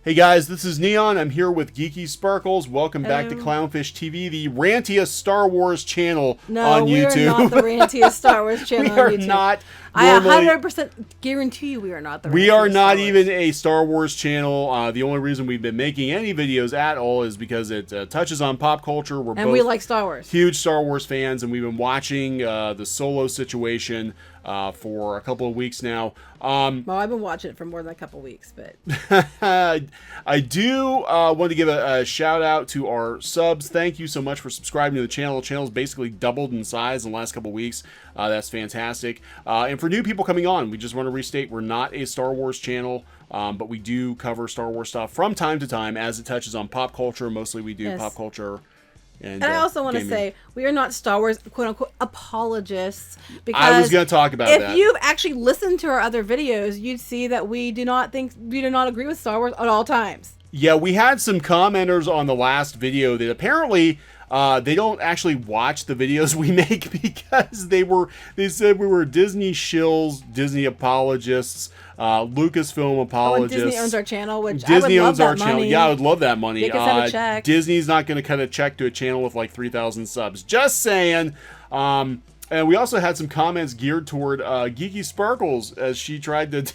Hey guys, this is Neon. I'm here with Geeky Sparkles. Welcome back to Hello. CLOWNFISH TV, the rantiest Star Wars channel No, on we YouTube. are not the rantiest Star Wars channel We on are YouTube. not. I Normally, 100% guarantee you we are not the rantiest we are not Star Wars. even a Star Wars channel. The only reason we've been making any videos at all is because it touches on pop culture. We're And both we like Star Wars. huge Star Wars fans, and we've been watching the Solo situation for a couple of weeks now. Well, I've been watching it for more than a couple weeks, but I do want to give a shout out to our subs. Thank you so much for subscribing to the channel. The channel's basically doubled in size in the last couple of weeks. That's fantastic. And for new people coming on, we just want to restate we're not a Star Wars channel, but we do cover Star Wars stuff from time to time as it touches on pop culture. Mostly we do Yes. pop culture. And I also want to gaming. say we are not Star Wars quote unquote apologists, because I was going to talk about if that. you've actually listened to our other videos, you'd see that we do not agree with Star Wars at all times. Yeah, we had some commenters on the last video that apparently they don't actually watch the videos we make because they said we were Disney shills, Disney apologists, Lucasfilm apologists. Oh, and Disney owns our channel, which Disney I would love owns our that channel. money. Yeah, I would love that money. Make us have a check. Disney's not going to cut a check to a channel with like 3,000 subs. Just saying. And we also had some comments geared toward Geeky Sparkles as she tried to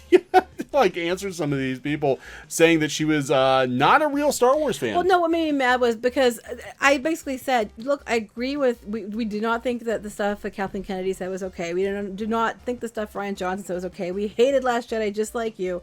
like answer some of these people saying that she was not a real Star Wars fan. Well, no, what made me mad was because I basically said, look, I agree with, we do not think that the stuff that Kathleen Kennedy said was okay. We do not think the stuff Ryan Johnson said was okay. We hated Last Jedi just like you.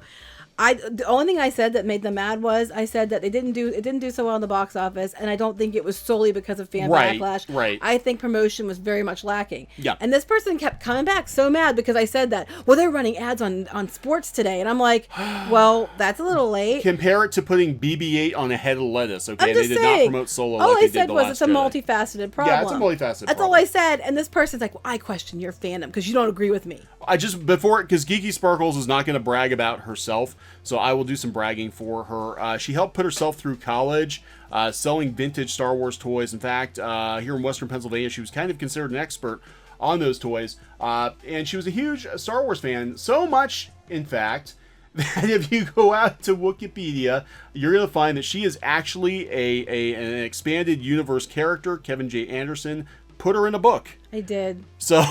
The only thing I said that made them mad was I said that it didn't do so well in the box office, and I don't think it was solely because of fan backlash. Right. I think promotion was very much lacking. Yeah. And this person kept coming back so mad because I said that, well, they're running ads on sports today, and I'm like, well, that's a little late. Compare it to putting BB-8 on a head of lettuce. Okay, I'm they just did saying, not promote Solo all like I they did said the was Last it's a Jedi. multifaceted problem. Yeah, it's a multifaceted That's problem. all I said, and this person's like, well, I question your fandom because you don't agree with me. I just because Geeky Sparkles is not going to brag about herself, so I will do some bragging for her. She helped put herself through college, selling vintage Star Wars toys. In fact, here in Western Pennsylvania, she was kind of considered an expert on those toys, and she was a huge Star Wars fan. So much, in fact, that if you go out to Wikipedia, you're going to find that she is actually an expanded universe character. Kevin J. Anderson put her in a book. I did. So,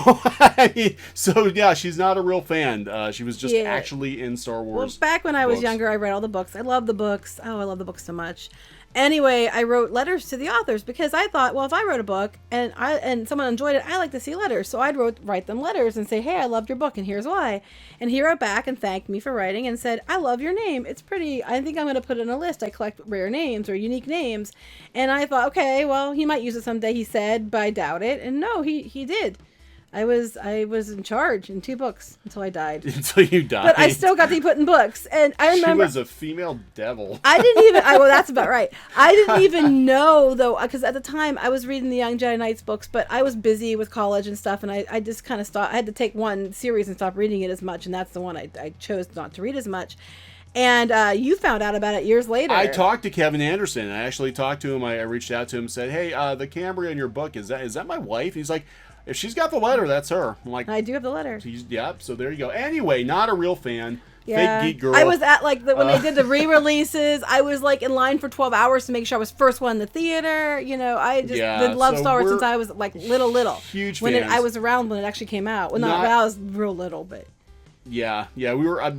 yeah, she's not a real fan. She was just actually in Star Wars. Well, back when I was books. younger, I read all the books. I love the books. Oh, I love the books so much. Anyway, I wrote letters to the authors because I thought, well, if I wrote a book and someone enjoyed it, I like to see letters. So I'd write them letters and say, hey, I loved your book and here's why. And he wrote back and thanked me for writing and said, I love your name. It's pretty. I think I'm going to put it in a list. I collect rare names or unique names. And I thought, okay, well, he might use it someday, he said, but I doubt it. And no, he did. I was in charge in 2 books until I died. Until you died. But I still got to be put in books. And I remember... She was a female devil. I didn't even... well, that's about right. I didn't even know, though, because at the time I was reading the Young Jedi Knights books, but I was busy with college and stuff, and I just kind of stopped. I had to take one series and stop reading it as much, and that's the one I chose not to read as much. And you found out about it years later. I talked to Kevin Anderson. I actually talked to him. I reached out to him and said, hey, the Cambria in your book, is that my wife? He's like... If she's got the letter, that's her. I'm like, I do have the letter. Yeah, so there you go. Anyway, not a real fan. Yeah. Fake geek girl. I was at when they did the re-releases. I was like in line for 12 hours to make sure I was first one in the theater. You know, I just did love Star Wars since I was like little. Huge when fans. I was around when it actually came out. Well, not when I was real little, but. Yeah, we were. I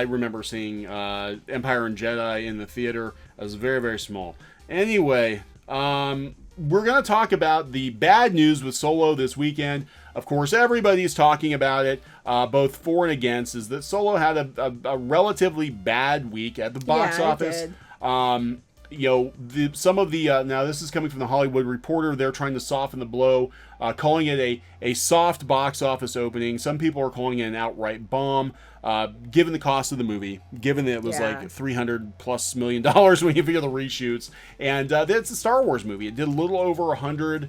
remember seeing Empire and Jedi in the theater. I was very, very small. Anyway, we're going to talk about the bad news with Solo this weekend. Of course, everybody's talking about it, both for and against, is that Solo had a relatively bad week at the box office. It did. Now this is coming from the Hollywood Reporter. They're trying to soften the blow, calling it a soft box office opening. Some people are calling it an outright bomb, given the cost of the movie, given that it was like $300+ million when you figure the reshoots. And it's a Star Wars movie. It did a little over 100.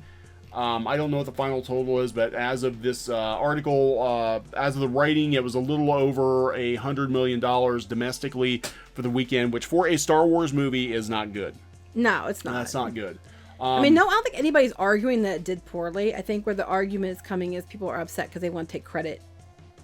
I don't know what the final total is, but as of this article, as of the writing, it was a little over $100 million domestically for the weekend, which for a Star Wars movie is not good. No, it's not. That's not good. I mean, no, I don't think anybody's arguing that it did poorly. I think where the argument is coming is people are upset because they want to take credit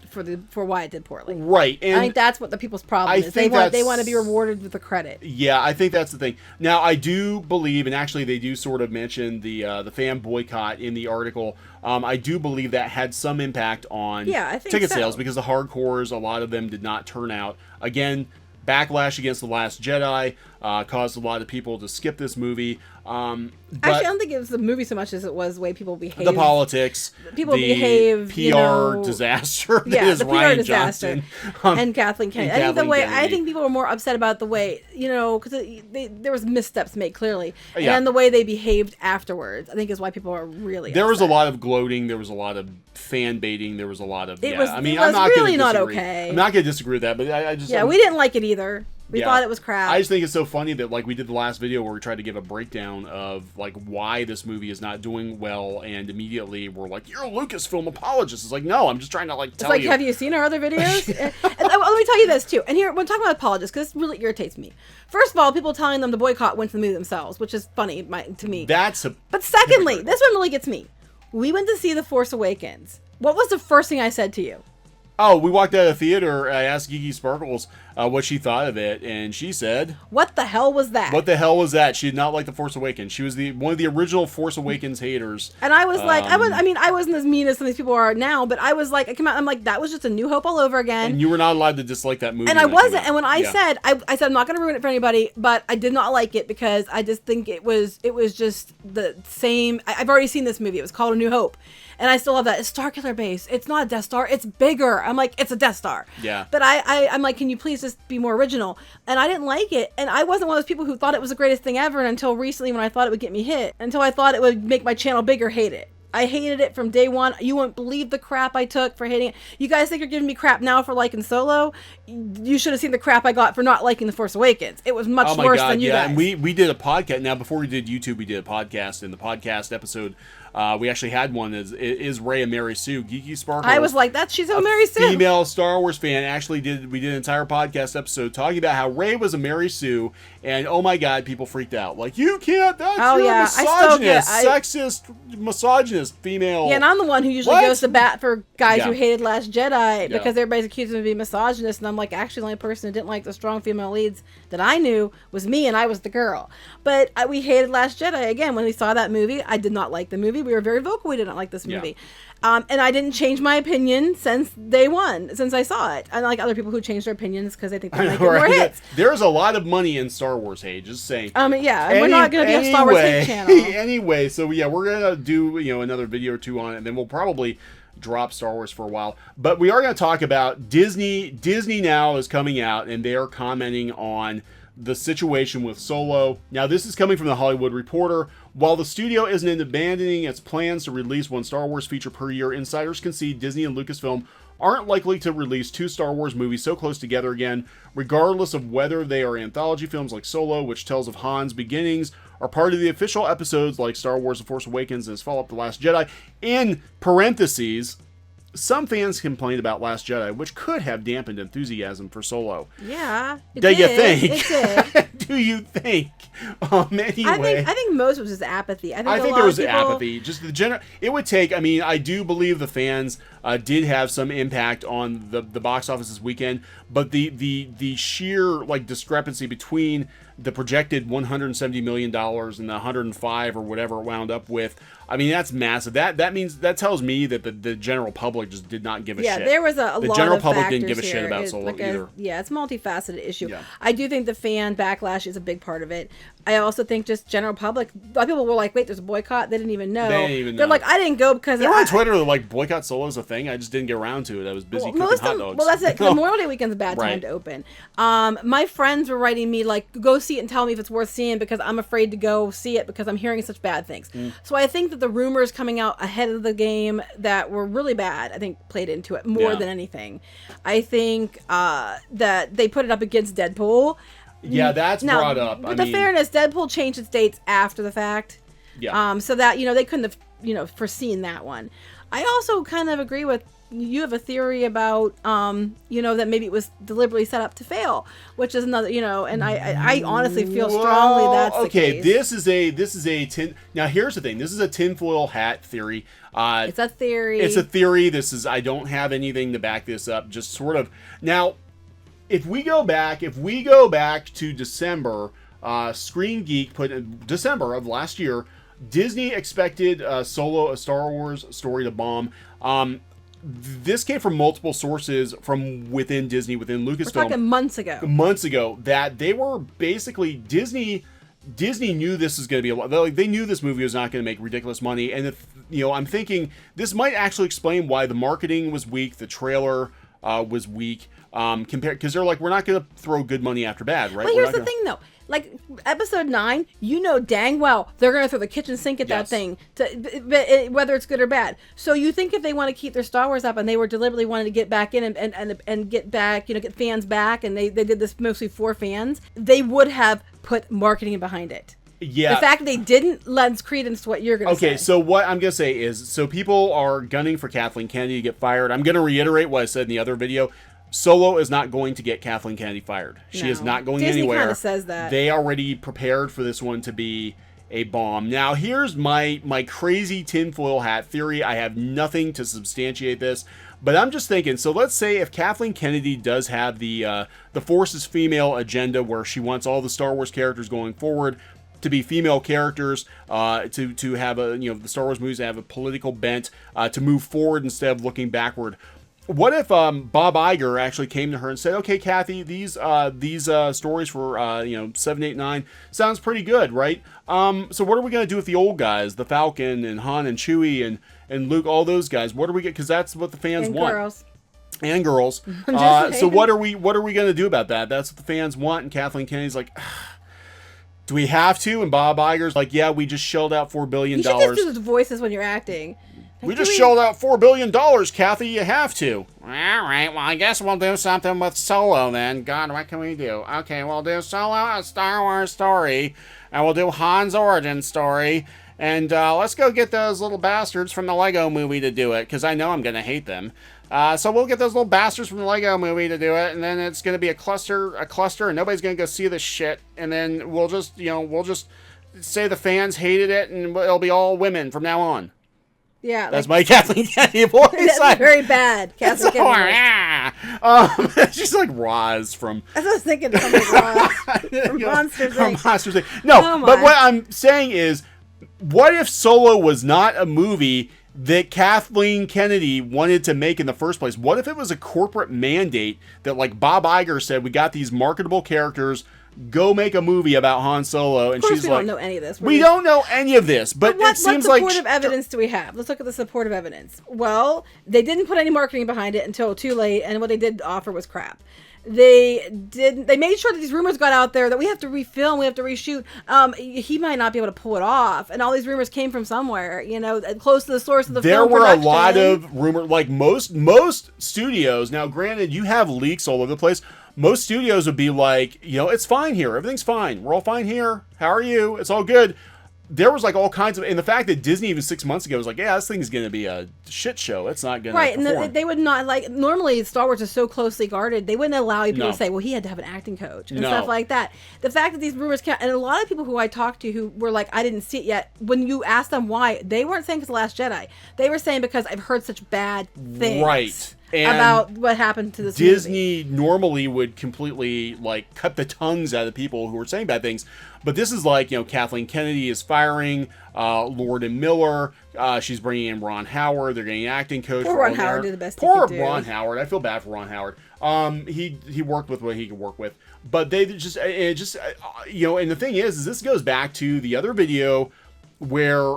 for why it did poorly. Right. And I think that's what the people's problem is. They want to be rewarded with the credit. Yeah, I think that's the thing. Now, I do believe, and actually they do sort of mention the fan boycott in the article. I do believe that had some impact on ticket sales because the hardcores, a lot of them did not turn out. Again, backlash against The Last Jedi caused a lot of people to skip this movie. Actually, I don't think it was the movie so much as it was the way people behaved. The politics. People behave. PR disaster. Yeah, the PR Ryan disaster. Johnson, and Kathleen Kennedy. I think people were more upset about the way, because there was missteps made clearly. Yeah. And the way they behaved afterwards, I think is why people are really There upset. was a lot of gloating. There was a lot of fan baiting. There was a lot of... It was I'm really not not disagree. okay. I'm not going to disagree with that, but I just... Yeah, we didn't like it either. We thought it was crap. I just think it's so funny that we did the last video where we tried to give a breakdown of why this movie is not doing well, and immediately we're like, you're a Lucasfilm apologist. It's like, no, I'm just trying to tell you. It's like, have you seen our other videos? and let me tell you this too. And here, when talking about apologists, because this really irritates me. First of all, people telling them to boycott went to the movie themselves, which is funny to me. But secondly, this one really gets me. We went to see The Force Awakens. What was the first thing I said to you? Oh, we walked out of the theater. I asked Geeky Sparkles what she thought of it, and she said, "What the hell was that? What the hell was that?" She did not like The Force Awakens. She was one of the original Force Awakens haters. And I was like, I wasn't as mean as some of these people are now, but I was like, I came out, I'm like, that was just A New Hope all over again. And you were not allowed to dislike that movie. And I wasn't. And when I said, I said I'm not going to ruin it for anybody, but I did not like it because I just think it was just the same. I've already seen this movie. It was called A New Hope. And I still love that. It's Starkiller Base. It's not a Death Star. It's bigger. I'm like, it's a Death Star. Yeah. But I'm like, can you please just be more original? And I didn't like it. And I wasn't one of those people who thought it was the greatest thing ever until recently when I thought it would get me hit. Until I thought it would make my channel bigger, hate it. I hated it from day one. You wouldn't believe the crap I took for hating it. You guys think you're giving me crap now for liking Solo? You should have seen the crap I got for not liking The Force Awakens. It was much worse than you guys. And we did a podcast. Now, before we did YouTube, we did a podcast. In the podcast episode, we actually had one. Is Rey a Mary Sue? Geeky Sparkles. I was like, she's a Mary Sue. Female Star Wars fan we did an entire podcast episode talking about how Rey was a Mary Sue, and oh my god, people freaked out. Like, you can't. You're misogynist, sexist, misogynist, female. Yeah, and I'm the one who usually goes to bat for guys who hated Last Jedi because everybody's accusing me of being misogynist, and I'm like, actually, the only person who didn't like the strong female leads that I knew was me, and I was the girl. But we hated Last Jedi. Again, when we saw that movie, I did not like the movie. We were very vocal. We didn't like this movie. And I didn't change my opinion since day one, since I saw it. Unlike other people who change their opinions because they think they're making more hits. There's a lot of money in Star Wars hate, just saying. We're not going to be a Star Wars hate channel. Anyway, so yeah, we're going to do another video or two on it, and then we'll probably drop Star Wars for a while. But we are going to talk about Disney. Disney now is coming out, and they are commenting on the situation with Solo. Now, this is coming from the Hollywood Reporter. While the studio isn't abandoning its plans to release one Star Wars feature per year, insiders concede Disney and Lucasfilm aren't likely to release two Star Wars movies so close together again, regardless of whether they are anthology films like Solo, which tells of Han's beginnings, or part of the official episodes like Star Wars The Force Awakens and its follow-up The Last Jedi. In parentheses, some fans complained about Last Jedi, which could have dampened enthusiasm for Solo. Yeah, you think? It did. Do you think? Anyway, I think most was just apathy. I think there was apathy. Just the general. It would take. I mean, I do believe the fans did have some impact on the box office this weekend, but the sheer discrepancy between the projected $170 million and the 105 or whatever it wound up with. I mean, that's massive. That tells me that the general public just did not give a shit. Yeah, there was a lot of The general public didn't give a factors shit here. about Solo either. It's a multifaceted issue. Yeah. I do think the fan backlash is a big part of it. I also think just general public. A lot of people were like, "Wait, there's a boycott." They didn't even know. They're like, "I didn't go because." They were on Twitter. They're like, "Boycott Solo is a thing." I just didn't get around to it. I was busy cooking hot dogs. Well, that's it. Memorial Day weekend's a bad time to open. My friends were writing me like, "Go see it and tell me if it's worth seeing," because I'm afraid to go see it because I'm hearing such bad things. So I think that the rumors coming out ahead of the game that were really bad, I think played into it more than anything. I think that they put it up against Deadpool. Yeah, that's brought up. But fairness, Deadpool changed its dates after the fact. Yeah. So that, they couldn't have, foreseen that one. I also kind of agree with you have a theory about, that maybe it was deliberately set up to fail, which is another, and I honestly feel strongly that's the case. This is a tin. Now here's the thing. This is a tinfoil hat theory. It's a theory. It's a theory. I don't have anything to back this up. Just sort of. Now, if we go back to December, Screen Geek put in December of last year, Disney expected Solo, a Star Wars story, to bomb. This came from multiple sources from within Disney, within Lucasfilm. We're talking months ago. That they were basically Disney knew this was going to be a lot. They knew this movie was not going to make ridiculous money, and I'm thinking this might actually explain why the marketing was weak, the trailer was weak, compared, because they're like, we're not going to throw good money after bad, right? Well, here's the thing, though. Like, episode 9, dang well they're going to throw the kitchen sink at that thing, whether it's good or bad. So you think if they want to keep their Star Wars up and they were deliberately wanting to get back in and get back, get fans back, and they did this mostly for fans, they would have put marketing behind it. Yeah. The fact that they didn't lends credence to what you're going to say. Okay, so what I'm going to say is, so people are gunning for Kathleen Kennedy to get fired. I'm going to reiterate what I said in the other video. Solo is not going to get Kathleen Kennedy fired. She is not going Disney anywhere. Disney kind of says that. They already prepared for this one to be a bomb. Now, here's my crazy tinfoil hat theory. I have nothing to substantiate this, but I'm just thinking, so let's say if Kathleen Kennedy does have the Force is Female agenda, where she wants all the Star Wars characters going forward to be female characters, to have the Star Wars movies have a political bent, to move forward instead of looking backward. What if Bob Iger actually came to her and said, "Okay, Kathy, these stories for 7, 8, 9 sounds pretty good, right? So what are we gonna do with the old guys, the Falcon and Han and Chewie and Luke, all those guys? What are we get? Because that's what the fans want." And girls. So what are we gonna do about that? That's what the fans want. And Kathleen Kennedy's like, do we have to? And Bob Iger's like, yeah, we just shelled out $4 billion. You should just do those voices when you're acting. We just shelled out $4 billion, Kathy. You have to. All right. Well, I guess we'll do something with Solo then. God, what can we do? Okay, we'll do Solo, a Star Wars story, and we'll do Han's origin story. And let's go get those little bastards from the Lego movie to do it, because I know I'm going to hate them. So we'll get those little bastards from the Lego movie to do it, and then it's going to be a cluster, and nobody's going to go see this shit. And then we'll just say the fans hated it, and it'll be all women from now on. Yeah, that's my Kathleen Kennedy voice. That's very bad, Kathleen Kennedy. She's like Roz from. I was thinking something Roz from Monsters Inc. From Monsters Inc. No, but what I'm saying is, what if Solo was not a movie that Kathleen Kennedy wanted to make in the first place? What if it was a corporate mandate that, like Bob Iger said, we got these marketable characters, go make a movie about Han Solo, and she's like, we don't know any of this. We don't know any of this, but it seems like... What supportive evidence do we have? Let's look at the supportive evidence. Well, they didn't put any marketing behind it until too late, and what they did offer was crap. They made sure that these rumors got out there that we have to refilm, we have to reshoot. He might not be able to pull it off, and all these rumors came from somewhere, close to the source of the film production. There were a lot of rumors, like most studios. Now, granted, you have leaks all over the place. Most studios would be like, it's fine here. Everything's fine. We're all fine here. How are you? It's all good. There was like all kinds of, and the fact that Disney even 6 months ago was like, yeah, this thing's going to be a shit show. It's not going to perform. And they would not, like, normally Star Wars is so closely guarded, they wouldn't allow people to say, well, he had to have an acting coach and stuff like that. The fact that these rumors came, and a lot of people who I talked to who were like, I didn't see it yet, when you asked them why, they weren't saying it's The Last Jedi. They were saying because I've heard such bad things. Right. About what happened to this Disney movie. Normally would completely like cut the tongues out of people who were saying bad things, but this is like, Kathleen Kennedy is firing Lord and Miller. She's bringing in Ron Howard. They're getting an acting coach. Poor Ron Howard did the best he could do. Ron Howard. I feel bad for Ron Howard. He worked with what he could work with, but they just and the thing is this goes back to the other video where,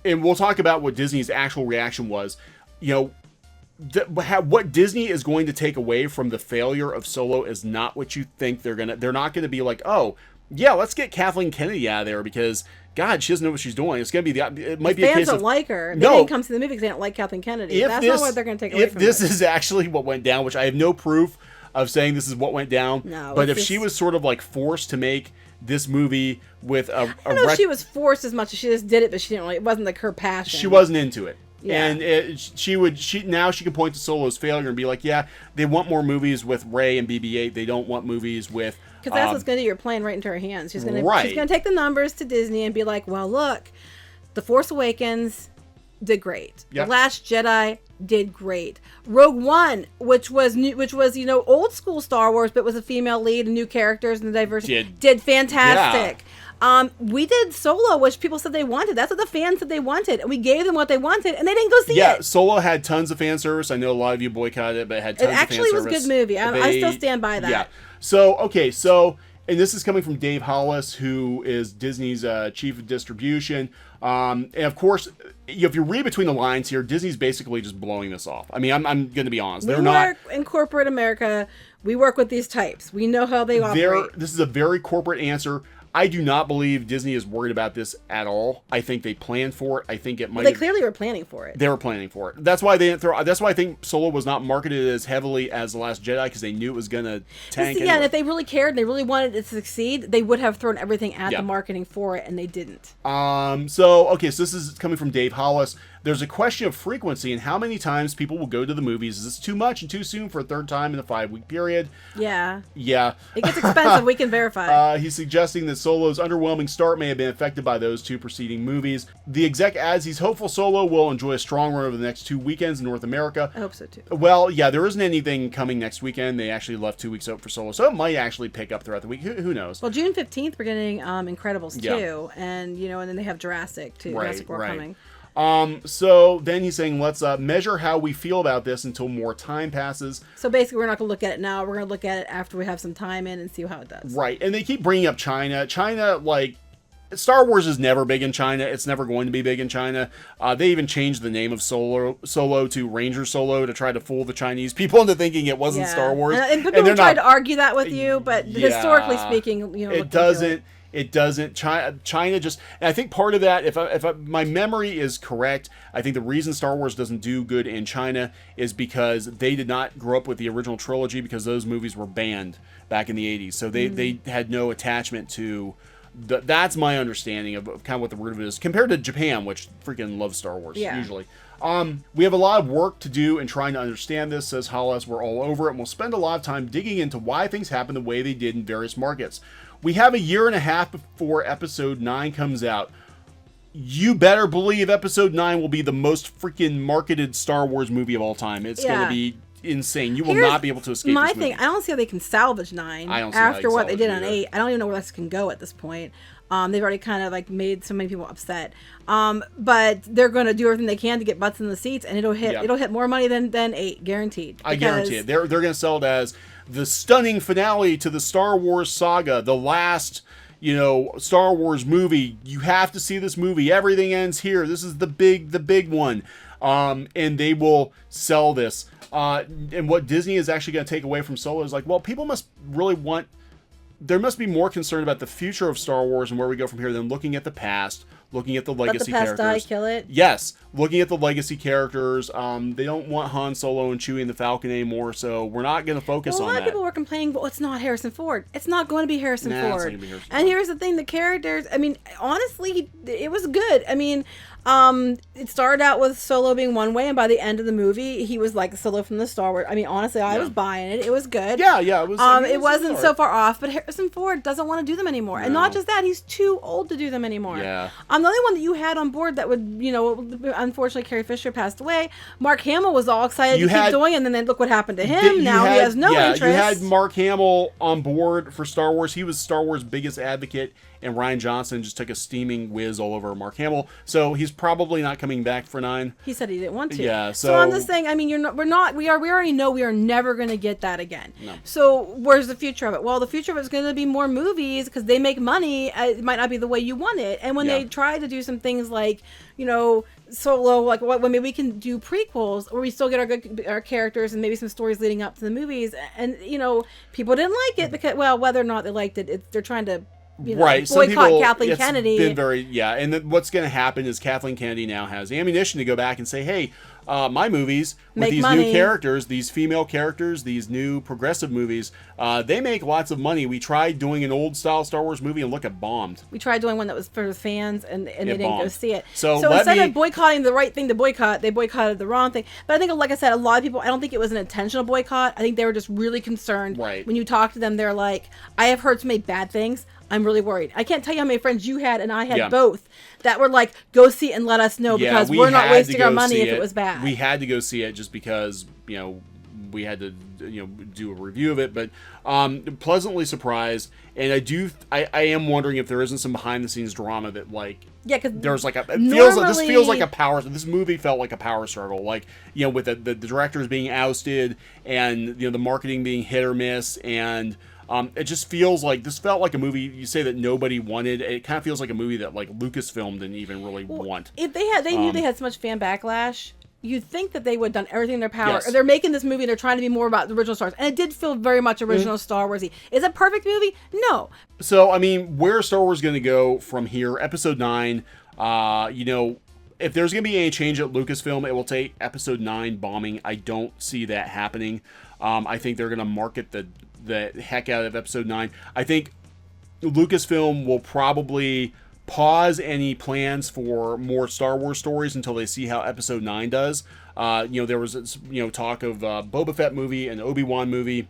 and we'll talk about what Disney's actual reaction was. What Disney is going to take away from the failure of Solo is not what you think they're not gonna be like, oh yeah, let's get Kathleen Kennedy out of there because God, she doesn't know what she's doing. It's gonna be it might be a case of fans don't like her. They didn't come to the movie because they don't like Kathleen Kennedy. That's not what they're gonna take away from this is actually what went down, which I have no proof of saying this is what went down. No, but if she was sort of like forced to make this movie with I don't know if she was forced as much as she just did it, but she didn't really. It wasn't like her passion. She wasn't into it. Yeah. And she can point to Solo's failure and be like, yeah, they want more movies with Rey and BB-8. They don't want movies with. Because that's what's going to do. You're playing right into her hands. She's going to take the numbers to Disney and be like, well, look, The Force Awakens did great. Yep. The Last Jedi did great. Rogue One, which was old school Star Wars, but was a female lead and new characters and the diversity, did fantastic. Yeah. We did Solo, which people said they wanted. That's what the fans said they wanted, and we gave them what they wanted, and they didn't go see it. Yeah, Solo had tons of fan service. I know a lot of you boycotted it, but it had tons of fan service. It actually was a good movie. I still stand by that. Yeah. And this is coming from Dave Hollis, who is Disney's chief of distribution. And of course, if you read between the lines here, Disney's basically just blowing this off. I mean, I'm going to be honest. We work in corporate America. We work with these types. We know how they operate. This is a very corporate answer. I do not believe Disney is worried about this at all. I think they planned for it. I think it might. They clearly were planning for it. They were planning for it. That's why they didn't throw. That's why I think Solo was not marketed as heavily as The Last Jedi, because they knew it was going to tank. Yeah, and if they really cared and they really wanted it to succeed, they would have thrown everything at the marketing for it, and they didn't. So this is coming from Dave Hollis. There's a question of frequency and how many times people will go to the movies. Is this too much and too soon for a third time in a 5-week period? Yeah. Yeah. It gets expensive. We can verify. He's suggesting that Solo's underwhelming start may have been affected by those two preceding movies. The exec adds he's hopeful Solo will enjoy a strong run over the next 2 weekends in North America. I hope so too. Well, yeah, there isn't anything coming next weekend. They actually left 2 weeks out for Solo, so it might actually pick up throughout the week. Who knows? Well, June 15th, we're getting Incredibles 2, and and then they have Jurassic too. Jurassic World coming. So then he's saying, let's measure how we feel about this until more time passes. So basically, we're not going to look at it now. We're going to look at it after we have some time in and see how it does. Right. And they keep bringing up China. China, Star Wars is never big in China. It's never going to be big in China. They even changed the name of Solo to Ranger Solo to try to fool the Chinese people into thinking it wasn't Star Wars. And people tried to argue that with you, but historically speaking, it doesn't. It doesn't. China just. And I think part of that, if my memory is correct, I think the reason Star Wars doesn't do good in China is because they did not grow up with the original trilogy, because those movies were banned back in the 80s. So they had no attachment to. That's my understanding of kind of what the root of it is, compared to Japan, which freaking loves Star Wars usually. We have a lot of work to do in trying to understand this, says Hollis. We're all over it, and we'll spend a lot of time digging into why things happen the way they did in various markets. We have a year and a half before Episode 9 comes out. You better believe Episode 9 will be the most freaking marketed Star Wars movie of all time. It's going to be insane. You will not be able to escape this movie. I don't see how they can salvage 9 after what they did on 8. I don't even know where this can go at this point. They've already kind of made so many people upset. But they're going to do everything they can to get butts in the seats, and it'll hit more money than 8, guaranteed. I guarantee it. They're going to sell it as the stunning finale to the Star Wars saga, the last Star Wars movie. You have to see this movie. Everything ends here. This is the big one. And they will sell this. And what Disney is actually going to take away from Solo is people must really there must be more concern about the future of Star Wars and where we go from here than looking at the past, looking at the legacy characters. Let the past die, kill it? Yes, looking at the legacy characters. They don't want Han Solo and Chewie and the Falcon anymore, so we're not going to focus on that. A lot of people were complaining, well, it's not Harrison Ford. It's not going to be Harrison Ford. It's not going to be Harrison Ford. And here's the thing, the characters, honestly, it was good. It started out with Solo being one way, and by the end of the movie, he was like Solo from the Star Wars. Honestly, I was buying it. It was good. Yeah, it was. It wasn't so far off, but Harrison Ford doesn't want to do them anymore, and not just that, he's too old to do them anymore. Yeah. The only one that you had on board that would, unfortunately, Carrie Fisher passed away. Mark Hamill was all excited to keep doing, and then look what happened to him. Now he has no interest. You had Mark Hamill on board for Star Wars. He was Star Wars' biggest advocate. And Rian Johnson just took a steaming whiz all over Mark Hamill, so he's probably not coming back for 9. He said he didn't want to. Yeah, so I'm just saying. We already know we are never going to get that again. No. So where's the future of it? Well, the future of it is going to be more movies because they make money. It might not be the way you want it. And when they try to do some things like, Solo, maybe we can do prequels where we still get our characters and maybe some stories leading up to the movies. And people didn't like it because, whether or not they liked it, they're trying to. Boycott Kathleen Kennedy. Been very, and then what's going to happen is Kathleen Kennedy now has ammunition to go back and say, hey, my movies with Make these money. new characters, these female characters, these new progressive movies. They make lots of money. We tried doing an old style Star Wars movie and look, it bombed. We tried doing one that was for the fans, and they didn't go bombed. see it. So instead of boycotting the right thing to boycott, they boycotted the wrong thing. But I think, like I said, a lot of people, I don't think it was an intentional boycott. I think they were just really concerned. Right. When you talk to them, they're like, I have heard so many bad things. I'm really worried. I can't tell you how many friends you had and I had both that were like, go see it and let us know because we're not wasting our money if it was bad. We had to go see it just because, we had to, do a review of it, but pleasantly surprised. And I am wondering if there isn't some behind the scenes drama that because there's this feels like a power. This movie felt like a power struggle, with the directors being ousted and the marketing being hit or miss, and it just feels like this felt like a movie you say that nobody wanted. It kind of feels like a movie that Lucasfilm didn't even really want. If they knew they had so much fan backlash, you'd think that they would have done everything in their power. Yes. They're making this movie and they're trying to be more about the original Star Wars. And it did feel very much original Star Wars-y. Is it a perfect movie? No. So, where Star Wars is going to go from here? Episode 9, if there's going to be any change at Lucasfilm, it will take Episode 9 bombing. I don't see that happening. I think they're going to market the heck out of Episode 9. I think Lucasfilm will probably pause any plans for more Star Wars stories until they see how Episode 9 does. There was talk of Boba Fett movie and Obi-Wan movie.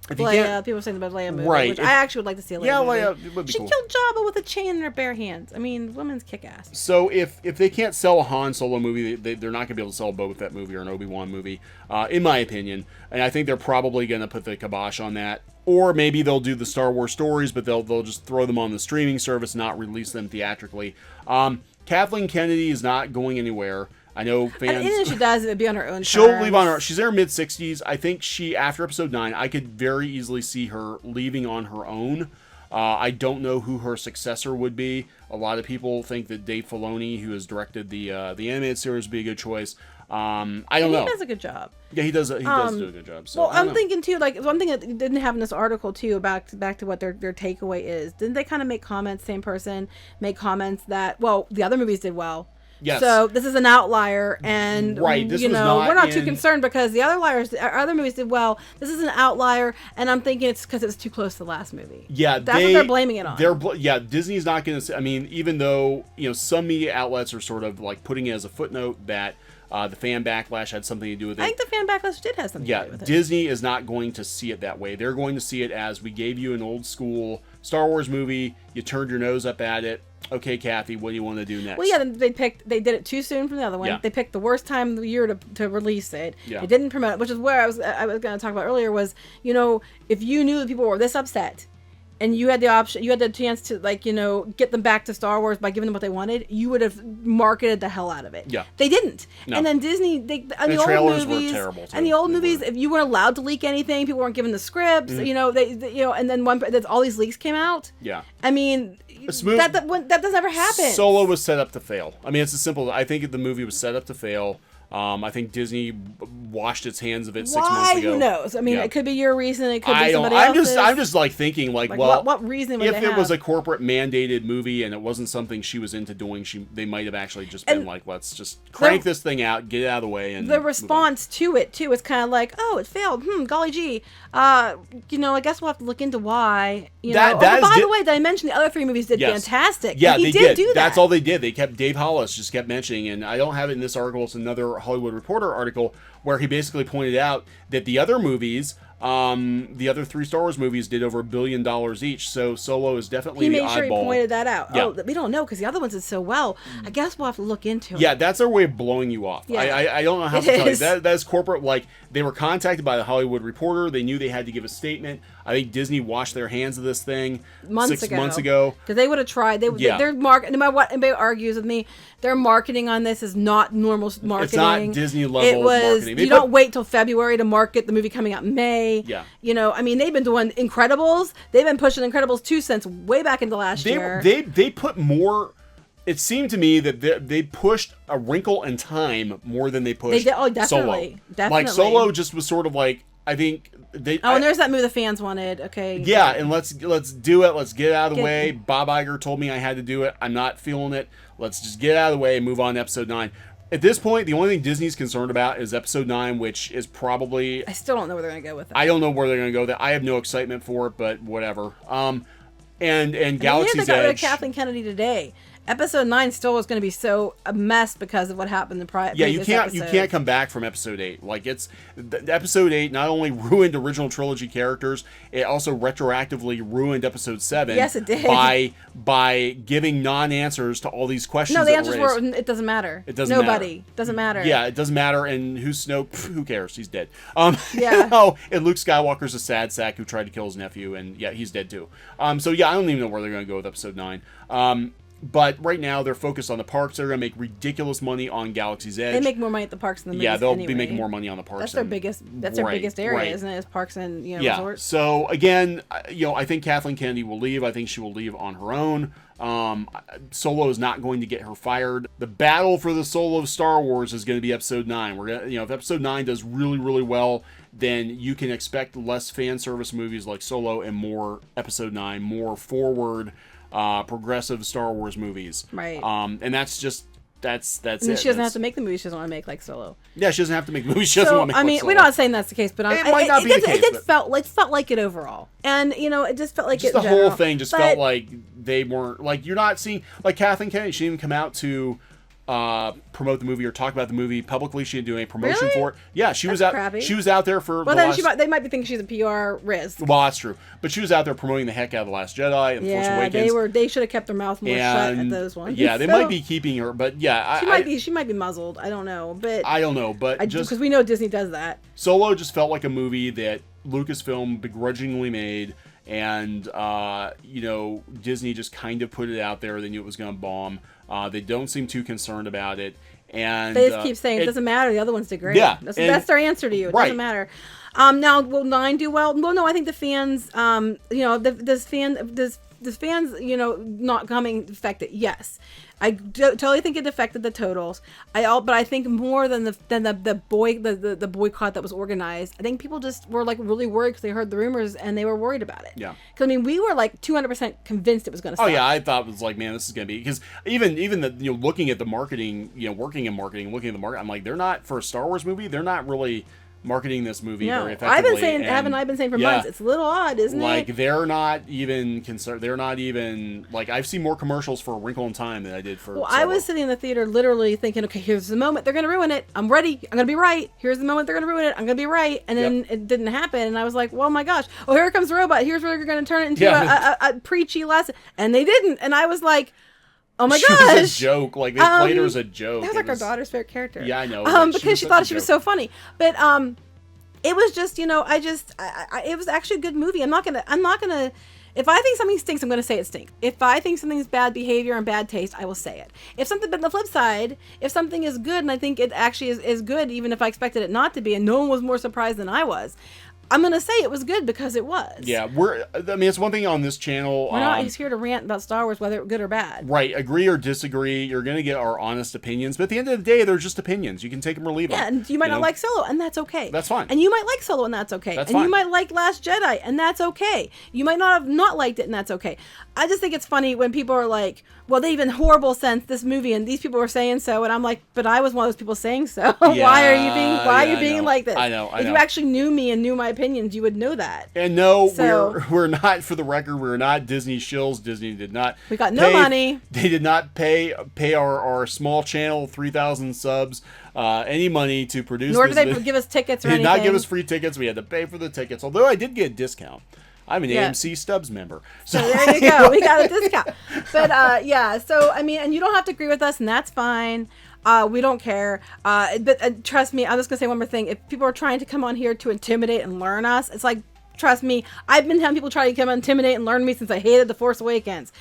Leia, people saying about Leia movie, right? Which I actually would like to see a Leia movie. Yeah, Leia would be cool. She killed Jabba with a chain in her bare hands. Women's kick ass. So if they can't sell a Han Solo movie, they're not going to be able to sell a Boba Fett movie or an Obi-Wan movie, in my opinion. And I think they're probably going to put the kibosh on that. Or maybe they'll do the Star Wars stories, but they'll just throw them on the streaming service, not release them theatrically. Kathleen Kennedy is not going anywhere. I know fans. And if she does, it would be on her own. She'll leave on her. She's in her mid-60s. I think after Episode 9, I could very easily see her leaving on her own. I don't know who her successor would be. A lot of people think that Dave Filoni, who has directed the animated series, would be a good choice. I don't know. He does a good job. Yeah, he does. He does do a good job. So well, I'm thinking too. One thing that didn't have in this article too, back to what their takeaway is. Didn't they kind of make comments? Same person make comments that the other movies did well. Yes. So this is an outlier, and right. This was not we're not too concerned because the other movies did well. This is an outlier, and I'm thinking it's because it was too close to the last movie. Yeah, that's what they're blaming it on. Disney's not going to. Even though some media outlets are sort of putting it as a footnote that the fan backlash had something to do with it. I think the fan backlash did have something to do with it. Disney is not going to see it that way. They're going to see it as, we gave you an old school Star Wars movie. You turned your nose up at it. Okay, Kathy, what do you want to do next? Well, yeah, they did it too soon from the other one. Yeah. They picked the worst time of the year to release it. Yeah. They didn't promote it, which is where I was going to talk about earlier was, if you knew that people were this upset and you had the option, you had the chance to get them back to Star Wars by giving them what they wanted, you would have marketed the hell out of it. Yeah. They didn't. No. And then Disney, the trailers old movies, were terrible too. And the old movies, if you weren't allowed to leak anything, people weren't given the scripts, and then all these leaks came out. Yeah. That does never happen. Solo was set up to fail. It's as simple. I think the movie was set up to fail. I think Disney washed its hands of it 6 months ago. Who knows? It could be your reason. It could be somebody else's. I'm just thinking what reason would if they it have? was a corporate mandated movie and it wasn't something she was into doing, they might have actually just been let's just crank this thing out, get it out of the way, and the response to it too is kind of like, oh, it failed. Golly gee. I guess we'll have to look into why. By the way, did I mention the other 3 movies did fantastic? Yeah, they did do that. That's all they did. They kept Dave Hollis just kept mentioning, and I don't have it in this article. It's another Hollywood Reporter article where he basically pointed out that the other movies, the other 3 Star Wars movies, did over $1 billion each. So Solo is definitely the oddball. He made sure he pointed that out. Yeah. Oh, we don't know because the other ones did so well. I guess we'll have to look into it. Yeah, that's their way of blowing you off. Yeah. I don't know how to tell you. That is corporate. They were contacted by the Hollywood Reporter. They knew they had to give a statement. I think Disney washed their hands of this thing 6 months ago. Because they would have tried. Their market, no matter what anybody argues with me, their marketing on this is not normal marketing. It's not Disney level marketing. You don't wait till February to market the movie coming out in May. Yeah. They've been doing Incredibles. They've been pushing Incredibles 2 since way back into last year. They put more. It seemed to me that they pushed A Wrinkle in Time more than they pushed definitely. Solo. Definitely. Solo just was sort of I think they. And there's that movie the fans wanted. Okay. Yeah, and let's do it. Let's get it out of the way. Bob Iger told me I had to do it. I'm not feeling it. Let's just get it out of the way and move on to Episode 9. At this point, the only thing Disney's concerned about is Episode 9, which is probably... I still don't know where they're going to go with it. I don't know where they're going to go with it. I have no excitement for it, but whatever. And Galaxy's They got rid of Edge... Kathleen Kennedy today. Episode 9 still was going to be so a mess because of what happened in the you can't come back from Episode 8. Like, Episode 8 not only ruined original trilogy characters, it also retroactively ruined Episode 7. Yes, it did. By giving non-answers to all these questions. No, the answers were, it doesn't matter. It doesn't Nobody. matter. Doesn't matter. Yeah, it doesn't matter. And who's Snoke? Who cares? He's dead. Yeah. And Luke Skywalker's a sad sack who tried to kill his nephew, and yeah, he's dead too. So yeah, I don't even know where they're going to go with Episode 9. But right now, they're focused on the parks. They're going to make ridiculous money on Galaxy's Edge. They make more money at the parks than the movies. Yeah, they'll anyway. be making more money on the parks. That's their biggest. That's their biggest area, right. isn't it? Is parks and resorts. So again, I think Kathleen Kennedy will leave. I think she will leave on her own. Solo is not going to get her fired. The battle for the soul of Star Wars is going to be Episode 9. We're gonna, if Episode 9 does really, really well, then you can expect less fan service movies like Solo and more Episode 9, more forward. Progressive Star Wars movies, right? And that's it. She doesn't have to make the movies she doesn't want to make, like Solo. Yeah, she doesn't have to make movies she doesn't want to make. I mean, like we're not saying that's the case, but it might not be the case. It felt like it overall, and it just felt like just it. The whole thing just felt like they weren't like you're not seeing like Kathleen Kennedy. She didn't come out to promote the movie or talk about the movie publicly. She didn't do any promotion for it. Yeah, she was out. Crappy. She was out there for. Well, then they might be thinking she's a PR risk. Well, that's true. But she was out there promoting the heck out of The Last Jedi and Force Awakens. They should have kept their mouth more shut at those ones. Yeah, they might be keeping her, but yeah, she might be muzzled. I don't know, but I don't know, but just because we know Disney does that. Solo just felt like a movie that Lucasfilm begrudgingly made, and Disney just kind of put it out there. They knew it was going to bomb. They don't seem too concerned about it. And they just keep saying it doesn't matter. The other ones did great. Yeah, that's their answer to you. It doesn't matter. Now, will 9 do well? Well, no. I think the fans, the fans, not coming affected. Yes, I totally think it affected the totals. But I think more than the boycott that was organized. I think people just were like really worried because they heard the rumors and they were worried about it. Yeah. Because I mean, we were like 200% convinced it was going to. Oh yeah, I thought it was like, man, this is going to be because even the looking at the marketing, working in marketing, looking at the market, I'm like, they're not for a Star Wars movie. They're not really marketing this movie very effectively. I've been saying, haven't I been saying for months? It's a little odd, isn't it? Like they're not even concerned. They're not even like I've seen more commercials for A Wrinkle in Time than I did for. Well, Solo. I was sitting in the theater, literally thinking, okay, here's the moment they're going to ruin it. I'm ready. I'm going to be right. Here's the moment they're going to ruin it. I'm going to be right. And then it didn't happen, and I was like, well, my gosh, oh, here comes the robot. Here's where you're going to turn it into a preachy lesson, and they didn't, and I was like. Oh my gosh! It was a joke. Like they played her as a joke. That was like our daughter's favorite character. Yeah, I know. Because she thought she was so funny. But it was just it was actually a good movie. I'm not gonna. If I think something stinks, I'm gonna say it stinks. If I think something's bad behavior and bad taste, I will say it. If something, but on the flip side, if something is good and I think it actually is good, even if I expected it not to be, and no one was more surprised than I was. I'm going to say it was good because it was. Yeah, it's one thing on this channel. We're not here to rant about Star Wars, whether good or bad. Right. Agree or disagree. You're going to get our honest opinions. But at the end of the day, they're just opinions. You can take them or leave them. Yeah, and you might not like Solo, and that's okay. That's fine. And you might like Solo, and that's okay. That's and fine. You might like Last Jedi, and that's okay. You might not have not liked it, and that's okay. I just think it's funny when people are like, well, they've been horrible since this movie, and these people were saying so, and I'm like, but I was one of those people saying so. Why are you being like this? I know. If you actually knew me and knew my opinions, you would know that. And no, we're not, for the record, we're not Disney shills. Disney did not. We got no money. They did not pay our small channel 3,000 subs any money to produce. Nor did they give us tickets or anything. They did not give us free tickets. We had to pay for the tickets. Although I did get a discount. I'm an AMC Stubs member. So there you go. We got a discount. But so I mean, and you don't have to agree with us, and that's fine. We don't care. But trust me, I'm just gonna say one more thing. If people are trying to come on here to intimidate and learn us, it's like, trust me, I've been having people try to come and intimidate and learn me since I hated The Force Awakens.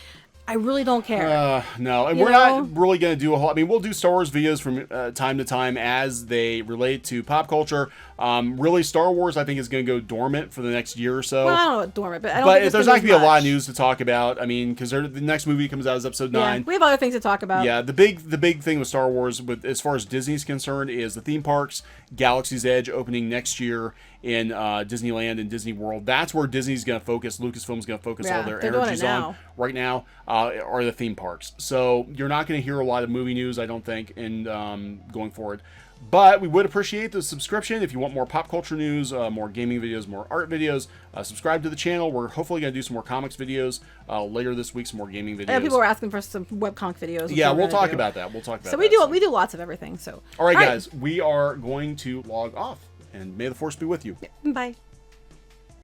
I really don't care. No, and we're not really going to do a whole... I mean, we'll do Star Wars videos from time to time as they relate to pop culture. Really, Star Wars, I think, is going to go dormant for the next year or so. Well, I don't know what dormant, but I don't think there's not going to be a lot of news to talk about. I mean, because the next movie comes out as Episode 9. Yeah, we have other things to talk about. Yeah, the big thing with Star Wars, as far as Disney's concerned, is the theme parks, Galaxy's Edge opening next year, in Disneyland and Disney World. That's where Disney's going to focus. Lucasfilm's going to focus all their energies on right now are the theme parks. So you're not going to hear a lot of movie news, I don't think, in going forward. But we would appreciate the subscription. If you want more pop culture news, more gaming videos, more art videos, subscribe to the channel. We're hopefully going to do some more comics videos later this week, some more gaming videos. And people are asking for some webcomic videos. Yeah, we'll talk about that. We'll talk about that. So we do lots of everything. So all right, guys, we are going to log off, and may the force be with you. Bye.